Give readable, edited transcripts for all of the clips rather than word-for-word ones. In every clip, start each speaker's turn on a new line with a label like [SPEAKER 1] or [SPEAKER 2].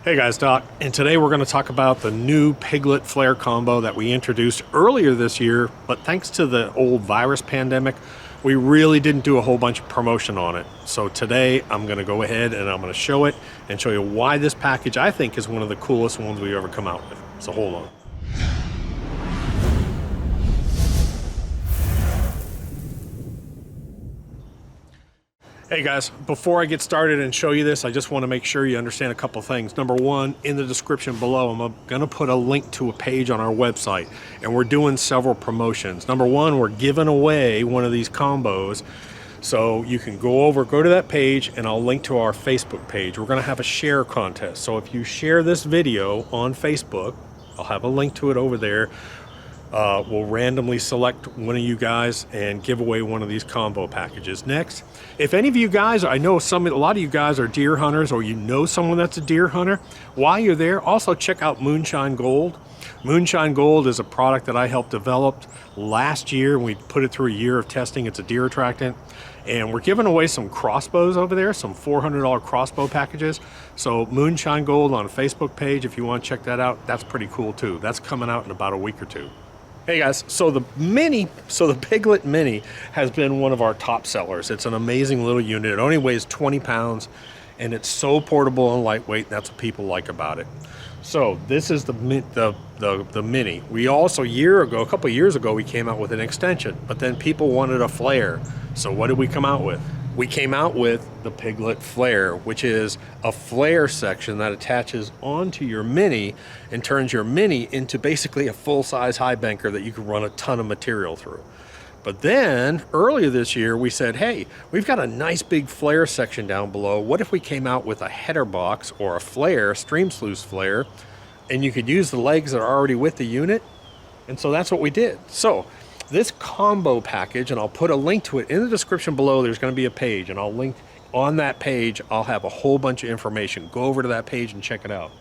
[SPEAKER 1] Hey guys, Doc, and today we're going to talk about the new piglet flare combo that we introduced earlier this year, but thanks to the old virus pandemic, we really didn't do a whole bunch of promotion on it. So today I'm going to go ahead and I'm going to show it and show you why this package I think is one of the coolest ones we've ever come out with. So hold on. Hey guys, before I get started and show you this, I just want to make sure you understand a couple things. Number one, in the description below, I'm going to put a link to a page on our website, and we're doing several promotions. Number one, we're giving away one of these combos, so you can go to that page, and I'll link to our Facebook page. We're going to have a share contest, so if you share this video on Facebook, I'll have a link to it over there. We'll randomly select one of you guys and give away one of these combo packages. Next, if any of you guys, I know a lot of you guys are deer hunters, or you know someone that's a deer hunter, while you're there, also check out Moonshine Gold. Moonshine Gold is a product that I helped develop last year. We put it through a year of testing. It's a deer attractant, and we're giving away some crossbows over there, some $400 crossbow packages. So Moonshine Gold on a Facebook page, if you want to check that out, that's pretty cool too. That's coming out in about a week or two. Hey guys, so the Piglet Mini has been one of our top sellers. It's an amazing little unit. It only weighs 20 pounds and it's so portable and lightweight. That's what people like about it. So this is the Mini. We also a couple of years ago, we came out with an extension, but then people wanted a flare. So what did we come out with? We came out with the Piglet Flare, which is a flare section that attaches onto your Mini and turns your Mini into basically a full-size Highbanker that you can run a ton of material through. But then earlier this year, we said, hey, we've got a nice big flare section down below. What if we came out with a header box or a flare, stream sluice flare, and you could use the legs that are already with the unit? And so that's what we did. So this combo package, and I'll put a link to it in the description below. There's going to be a page, and I'll link on that page. I'll have a whole bunch of information. Go over to that page and check it out.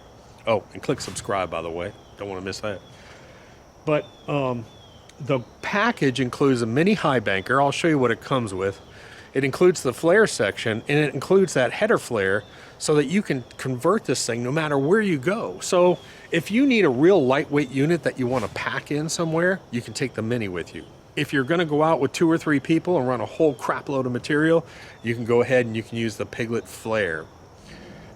[SPEAKER 1] Oh, and click subscribe, by the way. Don't want to miss that. But the package includes a mini Highbanker. I'll show you what it comes with. It includes the flare section, and it includes that header flare so that you can convert this thing no matter where you go. So if you need a real lightweight unit that you want to pack in somewhere, you can take the Mini with you. If you're going to go out with 2 or 3 people and run a whole crap load of material, you can go ahead and you can use the Piglet Flare.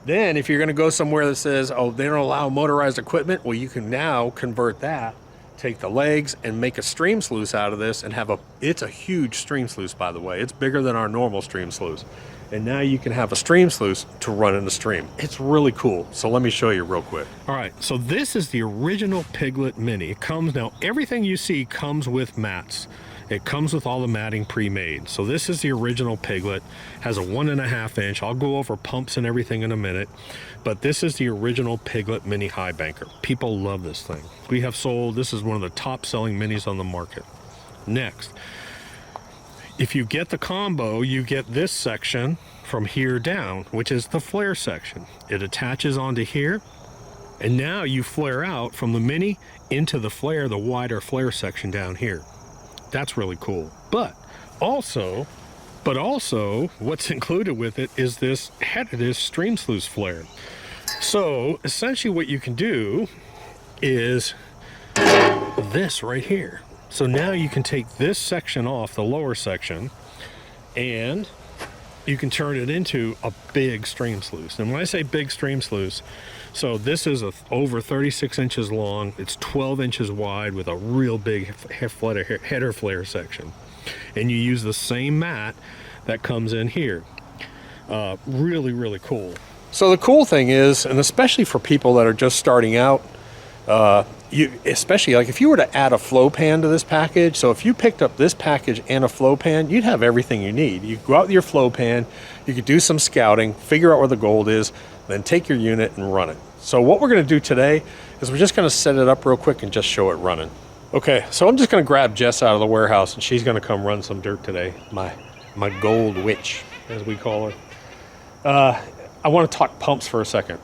[SPEAKER 1] Then if you're going to go somewhere that says, oh, they don't allow motorized equipment, well, you can now convert that, take the legs and make a stream sluice out of this and it's a huge stream sluice, by the way. It's bigger than our normal stream sluice. And now you can have a stream sluice to run in the stream. It's really cool. So let me show you real quick. All right, so this is the original Piglet Mini. It comes now, everything you see comes with mats. It comes with all the matting pre-made. So this is the original Piglet, has a 1.5 inch. I'll go over pumps and everything in a minute, but this is the original Piglet Mini Highbanker. People love this thing. This is one of the top selling minis on the market. Next, if you get the combo, you get this section from here down, which is the flare section. It attaches onto here, and now you flare out from the Mini into the flare, the wider flare section down here. That's really cool. But also, what's included with it is this stream sluice flare. So essentially what you can do is this right here. So now you can take this section off, the lower section, and you can turn it into a big stream sluice. And when I say big stream sluice, so this is over 36 inches long. It's 12 inches wide with a real big header flare section. And you use the same mat that comes in here. Really, really cool. So the cool thing is, and especially for people that are just starting out, especially like if you were to add a flow pan to this package, so if you picked up this package and a flow pan, you'd have everything you need. You go out with your flow pan, you could do some scouting, figure out where the gold is, then take your unit and run it. So what we're going to do today is we're just going to set it up real quick and just show it running. Okay, so I'm just going to grab Jess out of the warehouse and she's going to come run some dirt today. My gold witch, as we call her. I want to talk pumps for a second.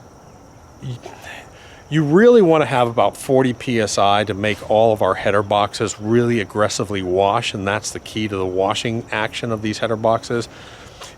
[SPEAKER 1] You really want to have about 40 PSI to make all of our header boxes really aggressively wash, and that's the key to the washing action of these header boxes,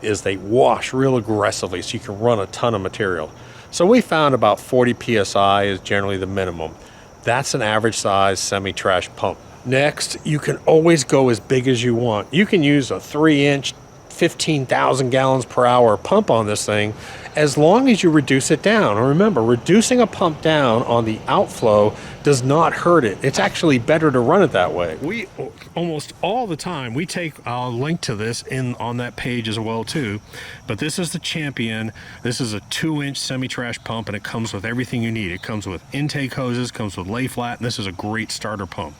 [SPEAKER 1] is they wash real aggressively so you can run a ton of material. So we found about 40 psi is generally the minimum. That's an average size semi-trash pump. Next, you can always go as big as you want. You can use a 3-inch, 15,000 gallons per hour pump on this thing as long as you reduce it down. And remember, reducing a pump down on the outflow does not hurt it. It's actually better to run it that way. We almost all the time, we take, I'll link to this on that page as well too, but this is the Champion. This is a 2-inch semi-trash pump, and it comes with everything you need. It comes with intake hoses, comes with lay flat, and this is a great starter pump.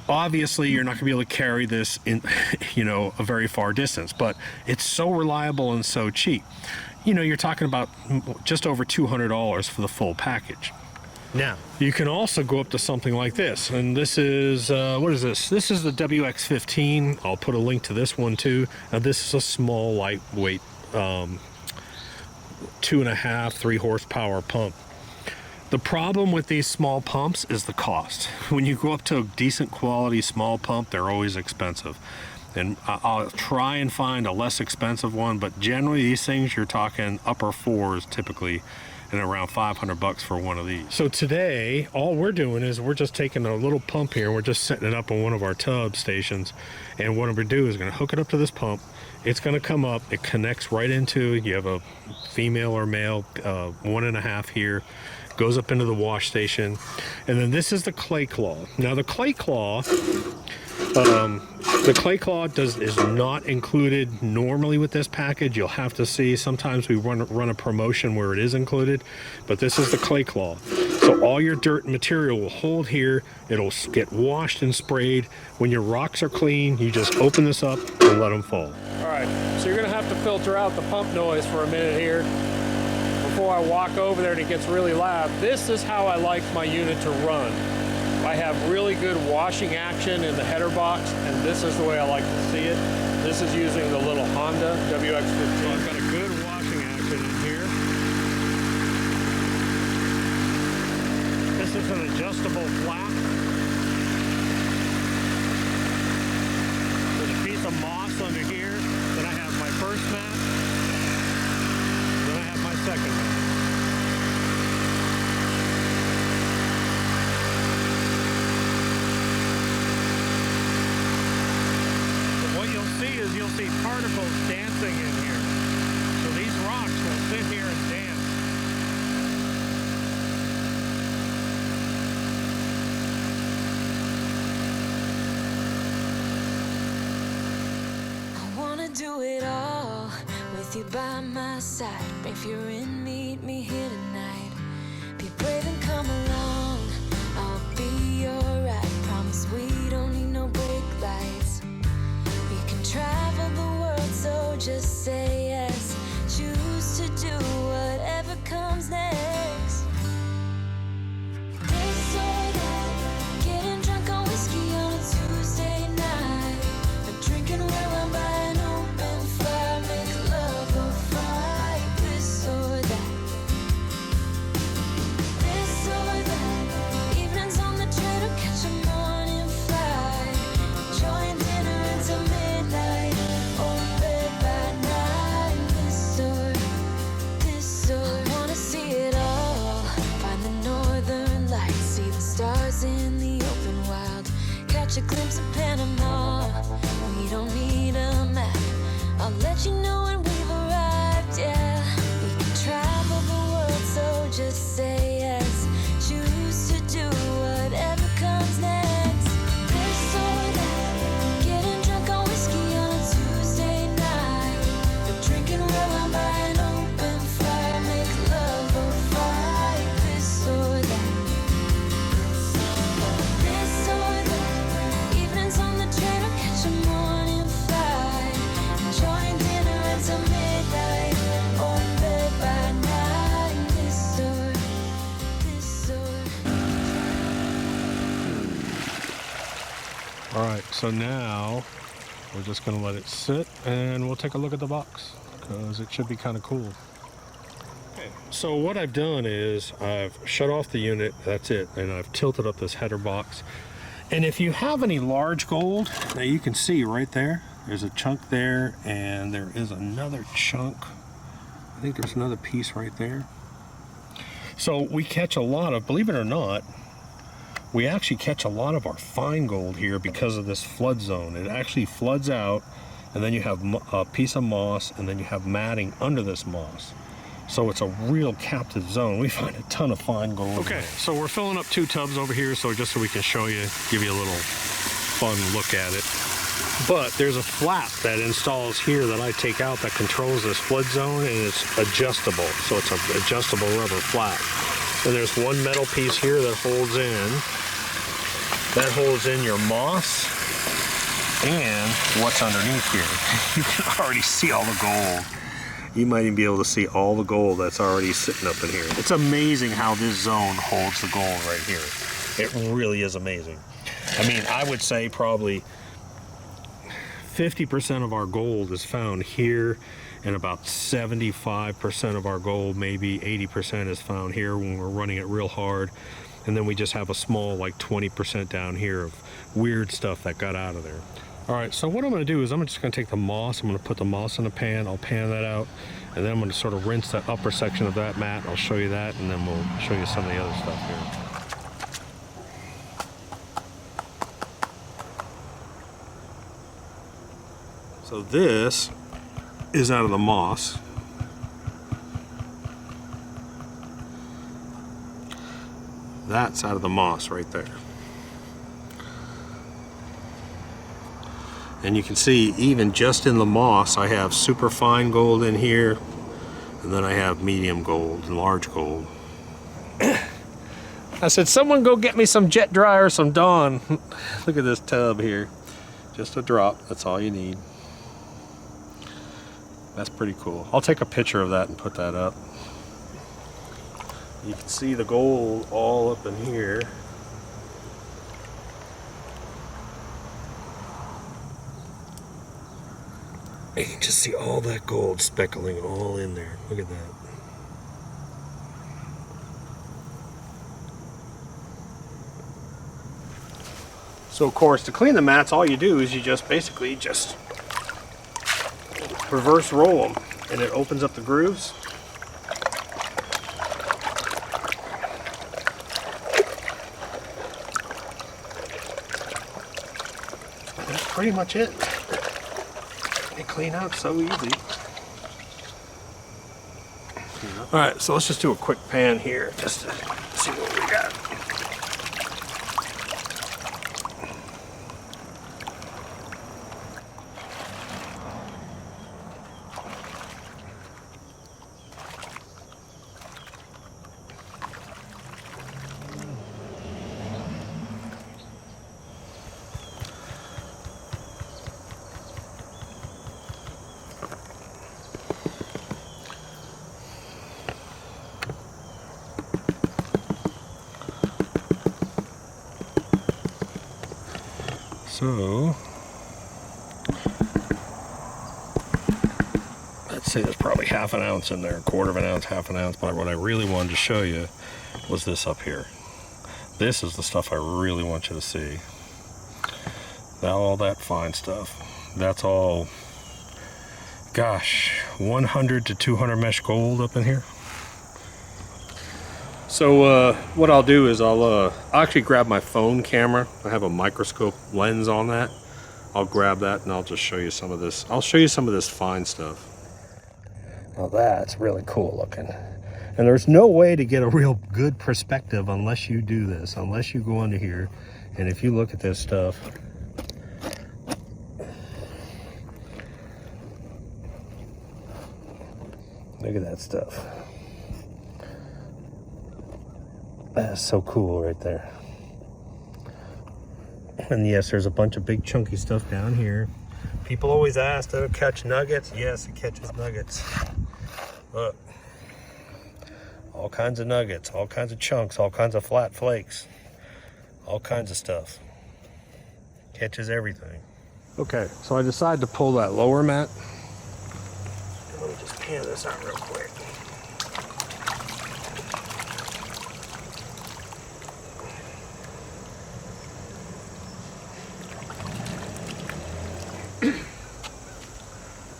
[SPEAKER 1] Obviously, you're not going to be able to carry this in, a very far distance, but it's so reliable and so cheap. You're talking about just over $200 for the full package. Now, you can also go up to something like this, and this is, what is this? This is the WX15. I'll put a link to this one too. Now, this is a small, lightweight, 2.5, 3 horsepower pump. The problem with these small pumps is the cost. When you go up to a decent quality small pump, they're always expensive. And I'll try and find a less expensive one, but generally these things, you're talking upper 4s typically, and around $500 for one of these. So today, all we're doing is we're just taking a little pump here, and we're just setting it up on one of our tub stations. And what I'm gonna do is gonna hook it up to this pump. It's gonna come up, it connects right into, you have a female or male, 1.5 here, goes up into the wash station. And then this is the clay claw. Now the clay claw is not included normally with this package. You'll have to see, sometimes we run a promotion where it is included, but this is the clay claw. So all your dirt and material will hold here. It'll get washed and sprayed. When your rocks are clean, you just open this up and let them fall. All right, so you're gonna have to filter out the pump noise for a minute here before I walk over there and it gets really loud. This is how I like my unit to run. I have really good washing action in the header box, and this is the way I like to see it. This is using the little Honda WX15. So I've got a good washing action in here. This is an adjustable flap. There's a piece of moss under here. Then I have my first mat. Then I have my second mat. You'll see particles dancing in here. So these rocks will sit here and dance.
[SPEAKER 2] I wanna do it all with you by my side. If you're in, meet me here tonight. Be brave and come along. I'll be your ride. Promise we don't need no brake lights. Travel the world, so just say yes. Choose to do whatever comes next. This or that, getting drunk on whiskey on a Tuesday night, or drinking red wine by an open fire, make love or fight. This or that. This or that, evenings on the train or catch a morning flight, enjoying dinner until midnight. In the open wild, catch a glimpse of Panama. We don't need a map. I'll let you know when we've arrived. Yeah, we can travel the world, so just say yes. Choose to do whatever comes next. This or that, getting drunk on whiskey on a Tuesday night, or drinking red wine by an open fire, make love or fight. This or that.
[SPEAKER 1] All right, so now we're just gonna let it sit and we'll take a look at the box because it should be kind of cool. Okay, so what I've done is I've shut off the unit, that's it, and I've tilted up this header box. And if you have any large gold, now you can see right there, there's a chunk there and there is another chunk. I think there's another piece right there. So we catch a lot of, believe it or not, we actually catch a lot of our fine gold here because of this flood zone. It actually floods out, and then you have a piece of moss, and then you have matting under this moss. So it's a real captive zone. We find a ton of fine gold. Okay, so we're filling up 2 tubs over here, so just so we can show you, give you a little fun look at it. But there's a flap that installs here that I take out that controls this flood zone, and it's adjustable. So it's an adjustable rubber flap. And there's one metal piece here that holds in your moss and what's underneath here. You can already see all the gold. You might even be able to see all the gold that's already sitting up in here. It's amazing how this zone holds the gold right here. It really is amazing. I mean, I would say probably 50% of our gold is found here, and about 75% of our gold, maybe 80%, is found here when we're running it real hard. And then we just have a small, like 20% down here of weird stuff that got out of there. All right, so what I'm gonna do is I'm just gonna take the moss, I'm gonna put the moss in the pan, I'll pan that out, and then I'm gonna sort of rinse that upper section of that mat. I'll show you that, and then we'll show you some of the other stuff here. So this is out of the moss. That's out of the moss right there. And you can see even just in the moss I have super fine gold in here, and then I have medium gold and large gold. I said, someone go get me some jet dry or some Dawn. Look at this tub here. Just a drop, that's all you need. That's pretty cool. I'll take a picture of that and put that up. You can see the gold all up in here. You can just see all that gold speckling all in there. Look at that. So of course, to clean the mats, all you do is you just basically just reverse roll them, and it opens up the grooves. That's pretty much it. They clean out so easy. All right, so let's just do a quick pan here just to see what we got. So, let's say there's probably half an ounce in there, 1/4 ounce, half an ounce, but what I really wanted to show you was this up here. This is the stuff I really want you to see. Now, all that fine stuff, that's all, gosh, 100 to 200 mesh gold up in here. So what I'll do is I'll actually grab my phone camera. I have a microscope lens on that. I'll grab that and I'll just show you some of this. I'll show you some of this fine stuff. Now that's really cool looking. And there's no way to get a real good perspective unless you do this, unless you go under here. And if you look at this stuff, look at that stuff. That's so cool right there. And yes, there's a bunch of big chunky stuff down here. People always ask, does it catch nuggets? Yes, it catches nuggets. Look. All kinds of nuggets, all kinds of chunks, all kinds of flat flakes, all kinds of stuff. Catches everything. Okay, so I decided to pull that lower mat. Let me just pan this out real quick.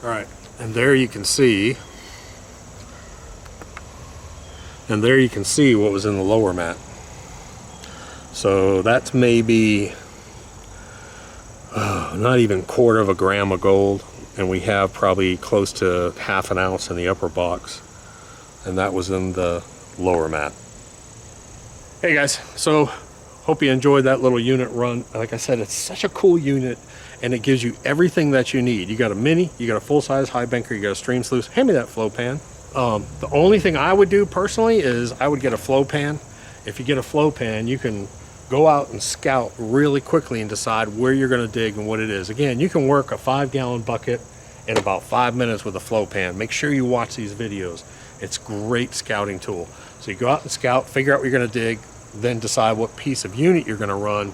[SPEAKER 1] All right, and there you can see And there you can see what was in the lower mat. So that's maybe not even 1/4 of a gram of gold, and we have probably close to 1/2 ounce in the upper box, and that was in the lower mat. Hey guys, so hope you enjoyed that little unit run. Like I said, it's such a cool unit, and it gives you everything that you need. You got a mini, you got a full-size Highbanker, you got a stream sluice. Hand me that flow pan. The only thing I would do personally is I would get a flow pan. If you get a flow pan, you can go out and scout really quickly and decide where you're going to dig and what it is. Again, you can work a 5-gallon bucket in about 5 minutes with a flow pan. Make sure you watch these videos. It's a great scouting tool. So you go out and scout, figure out what you're going to dig, then decide what piece of unit you're going to run,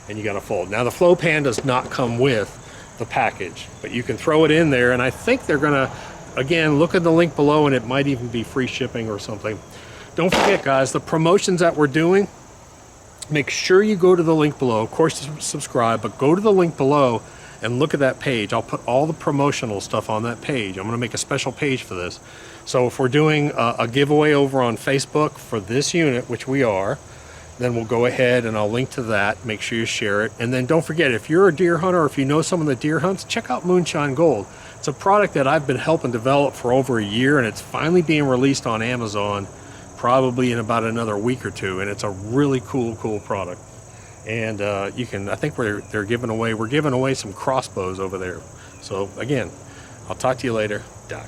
[SPEAKER 1] and you got to fold. Now the flow pan does not come with the package, but you can throw it in there, and I think they're going to, again, look at the link below, and it might even be free shipping or something. Don't forget, guys, the promotions that we're doing, make sure you go to the link below. Of course, subscribe, but go to the link below and look at that page. I'll put all the promotional stuff on that page. I'm going to make a special page for this. So if we're doing a giveaway over on Facebook for this unit, which we are, then we'll go ahead and I'll link to that. Make sure you share it. And then don't forget, if you're a deer hunter or if you know someone that deer hunts, check out Moonshine Gold. It's a product that I've been helping develop for over a year, and it's finally being released on Amazon probably in about another week or two, and it's a really cool product. And you can, I think we're giving away some crossbows over there. So again, I'll talk to you later. Doc.